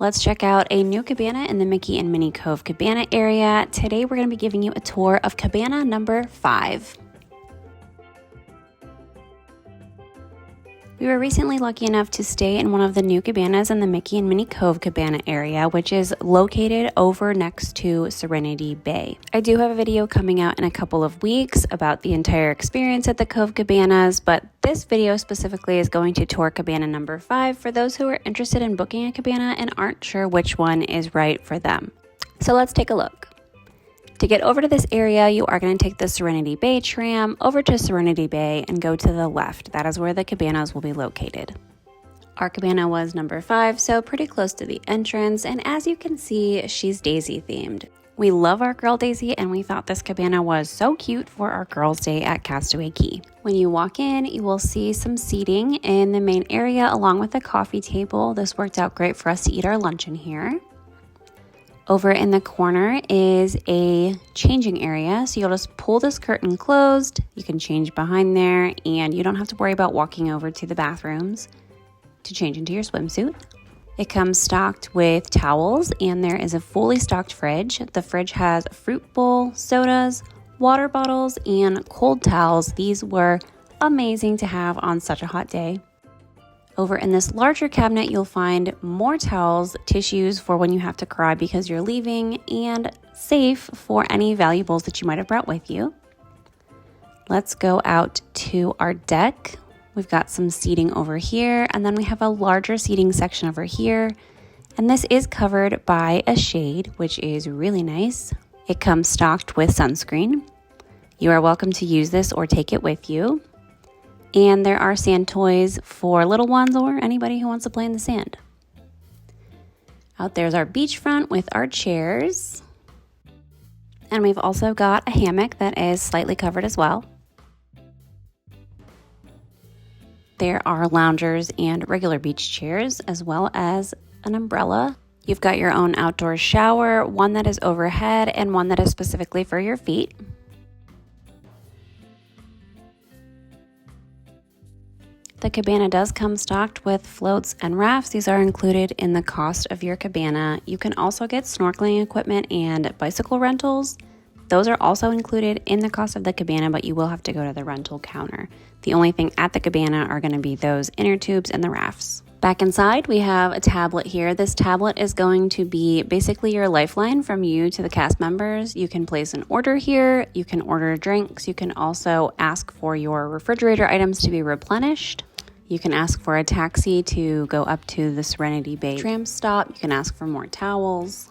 Let's check out a new cabana in the Mickey and Minnie Cove Cabana area. Today we're going to be giving you a tour of Cabana number 5. We were recently lucky enough to stay in one of the new cabanas in the Mickey and Minnie Cove Cabana area, which is located over next to Serenity Bay. I do have a video coming out in a couple of weeks about the entire experience at the Cove Cabanas, but this video specifically is going to tour Cabana number 5 for those who are interested in booking a cabana and aren't sure which one is right for them. So let's take a look. To get over to this area, you are going to take the Serenity Bay tram over to Serenity Bay and go to the left. That is where the cabanas will be located. Our cabana was number 5, so pretty close to the entrance, and as you can see, she's Daisy themed. We love our girl Daisy, and we thought this cabana was so cute for our girls' day at Castaway Cay. When you walk in, you will see some seating in the main area along with a coffee table. This worked out great for us to eat our lunch in here. Over in the corner is a changing area, so you'll just pull this curtain closed. You can change behind there, and you don't have to worry about walking over to the bathrooms to change into your swimsuit. It comes stocked with towels, and there is a fully stocked fridge. The fridge has a fruit bowl, sodas, water bottles, and cold towels. These were amazing to have on such a hot day. Over in this larger cabinet, you'll find more towels, tissues for when you have to cry because you're leaving, and safe for any valuables that you might have brought with you. Let's go out to our deck. We've got some seating over here, and then we have a larger seating section over here. And this is covered by a shade, which is really nice. It comes stocked with sunscreen. You are welcome to use this or take it with you. And there are sand toys for little ones or anybody who wants to play in the sand. Out there's our beachfront with our chairs. And we've also got a hammock that is slightly covered as well. There are loungers and regular beach chairs, as well as an umbrella. You've got your own outdoor shower, one that is overhead and one that is specifically for your feet. The cabana does come stocked with floats and rafts. These are included in the cost of your cabana. You can also get snorkeling equipment and bicycle rentals. Those are also included in the cost of the cabana, but you will have to go to the rental counter. The only thing at the cabana are going to be those inner tubes and the rafts. Back inside, we have a tablet here. This tablet is going to be basically your lifeline from you to the cast members. You can place an order here. You can order drinks. You can also ask for your refrigerator items to be replenished. You can ask for a taxi to go up to the Serenity Bay tram stop. You can ask for more towels.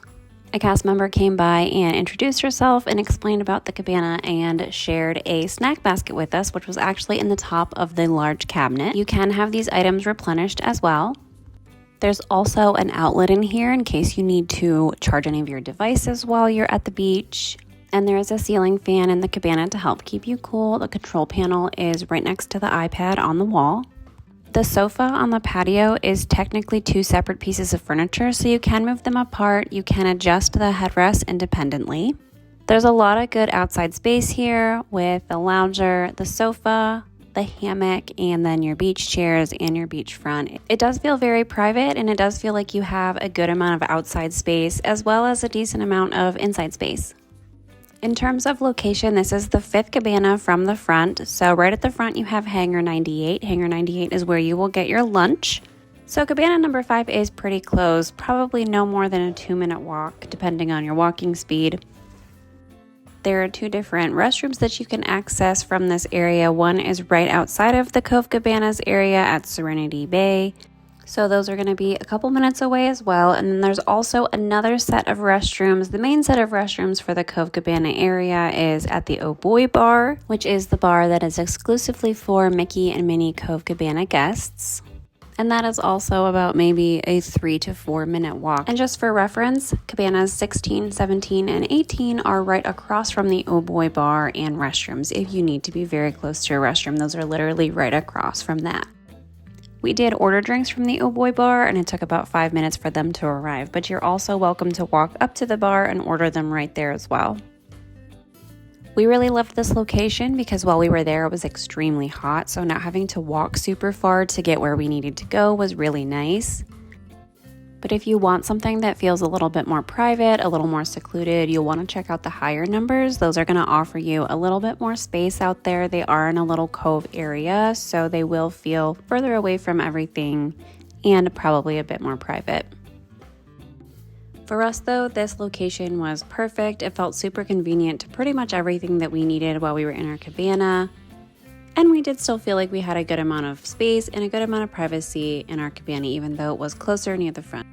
A cast member came by and introduced herself and explained about the cabana and shared a snack basket with us, which was actually in the top of the large cabinet. You can have these items replenished as well. There's also an outlet in here in case you need to charge any of your devices while you're at the beach. And there is a ceiling fan in the cabana to help keep you cool. The control panel is right next to the iPad on the wall. The sofa on the patio is technically 2 separate pieces of furniture, so you can move them apart. You can adjust the headrest independently. There's a lot of good outside space here with the lounger, the sofa, the hammock, and then your beach chairs and your beachfront. It does feel very private, and it does feel like you have a good amount of outside space as well as a decent amount of inside space. In terms of location, this is the 5th cabana from the front. So right at the front, you have Hangar 98. Hangar 98 is where you will get your lunch. So cabana number 5 is pretty close, probably no more than a 2-minute walk, depending on your walking speed. There are 2 different restrooms that you can access from this area. One is right outside of the Cove Cabanas area at Serenity Bay. So those are going to be a couple minutes away as well. And then there's also another set of restrooms. The main set of restrooms for the Cove Cabana area is at the Oh Boy Bar, which is the bar that is exclusively for Mickey and Minnie Cove Cabana guests. And that is also about maybe a 3 to 4 minute walk. And just for reference, cabanas 16, 17, and 18 are right across from the Oh Boy Bar and restrooms. If you need to be very close to a restroom, those are literally right across from that. We did order drinks from the Oh Boy Bar, and it took about 5 minutes for them to arrive, but you're also welcome to walk up to the bar and order them right there as well. We really loved this location because while we were there, it was extremely hot, so not having to walk super far to get where we needed to go was really nice. But if you want something that feels a little bit more private, a little more secluded, you'll want to check out the higher numbers. Those are going to offer you a little bit more space out there. They are in a little cove area, so they will feel further away from everything and probably a bit more private. For us though, this location was perfect. It felt super convenient to pretty much everything that we needed while we were in our cabana. And we did still feel like we had a good amount of space and a good amount of privacy in our cabana, even though it was closer near the front.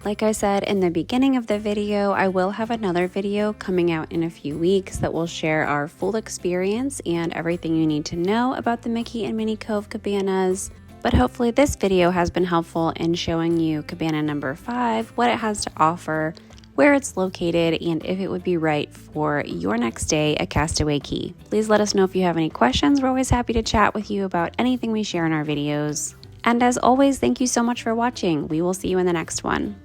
Like I said in the beginning of the video, I will have another video coming out in a few weeks that will share our full experience and everything you need to know about the Mickey and Minnie Cove cabanas. But hopefully this video has been helpful in showing you cabana number 5, what it has to offer, where it's located, and if it would be right for your next day at Castaway Cay. Please let us know if you have any questions. We're always happy to chat with you about anything we share in our videos. And as always, thank you so much for watching. We will see you in the next one.